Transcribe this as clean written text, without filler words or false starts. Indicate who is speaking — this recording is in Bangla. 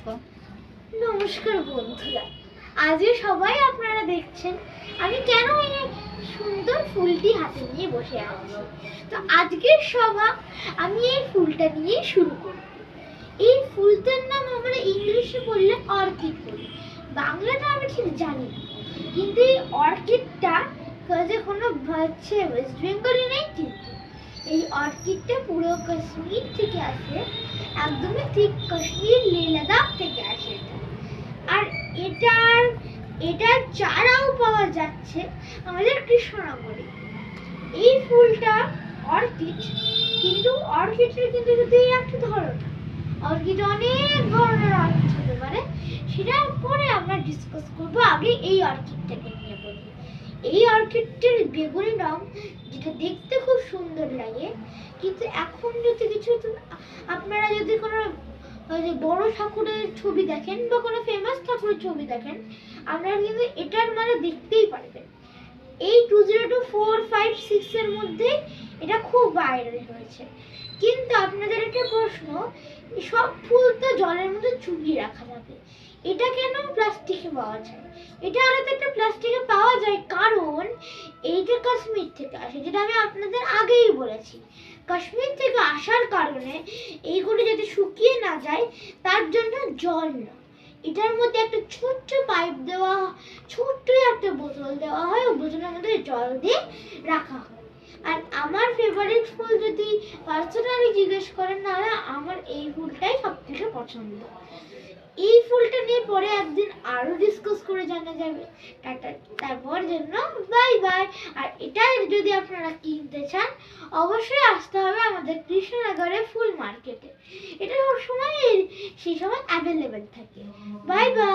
Speaker 1: দেখো।
Speaker 2: নমস্কার বন্ধুরা, আজকে সবাই আপনারা দেখছেন আমি কেন এই সুন্দর ফুলটি হাতে নিয়ে বসে আছি। তো আজকের সভা আমি এই ফুলটা নিয়ে শুরু করব। এই ফুলটার নাম আমরা ইংলিশে বললে অর্কিড বলি, বাংলাটা আমি ঠিক জানি না, কিন্তু এই অর্কিডটা যে কোনো হচ্ছে ওয়েস্ট বেঙ্গলে নেই, কিন্তু এই অর্কিডটা পুরো কাশ্মীর থেকে আসে, একদমই ঠিক কাশ্মীর লেহ লাদাখ থেকে আসে এটা। আর এটার চারাও পাওয়া যাচ্ছে আমাদের কৃষ্ণনগরে। এই ফুলটা অর্কিড, কিন্তু অর্কিডের কিন্তু শুধু এই একটা ধরন, অর্কিড অনেক ধরনের অর্কিড হতে পারে, সেটা পরে আমরা ডিসকাস করবো। আগে এই অর্কিডটাকে নিয়ে বলি। এই অর্কিডটির বেগুনি রং, যেটা দেখতে খুব সুন্দর লাগে, কিন্তু এখন যদি কিছু আপনারা যদি কোনো বড় ঠাকুরের ছবি দেখেন বা কোনো ফেমাস ঠাকুরের ছবি দেখেন, আপনারা কিন্তু এটার মানে দেখতেই পারবেন। এই 2024, 5, 6 এর মধ্যে এটা খুব ভাইরাল হয়েছে। কিন্তু আপনাদের একটা প্রশ্ন, সব ফুল তো জলের মধ্যে চুবিয়ে রাখা যাবে, এটা কেন প্লাস্টিকে পাওয়া যায়? এটা আলাদা একটা প্লাস্টিকে পাওয়া যায় কারণ এইটা কাশ্মীর থেকে আসে, যেটা আমি আপনাদের আগেই বলেছি। কাশ্মীর থেকে আসার কারণে এইগুলো যাতে শুকিয়ে না যায় তার জন্য জল না, এটার মধ্যে একটা ছোট্ট পাইপ দেওয়া, ছোট্ট একটা বোতল দেওয়া হয়, ওই বোতলের মধ্যে জল দিয়ে রাখা হয়। আর আমার ফেভারিট ফুল যদি পার্সোনালি জিজ্ঞেস করেন, তাহলে আমার এই ফুলটাই সব থেকে পছন্দ। এই ফুলটা নিয়ে পরে একদিন আরো ডিসকাস করে জানা যাবে। টাটা, তারপর জন্য বাই বাই। আর এটা যদি আপনারা কিনতে চান, অবশ্যই আসতে হবে আমাদের কৃষ্ণনগরের ফুল মার্কেটে। এটা সব সময় সেই সময় অ্যাভেলেবেল থাকে। Bye bye.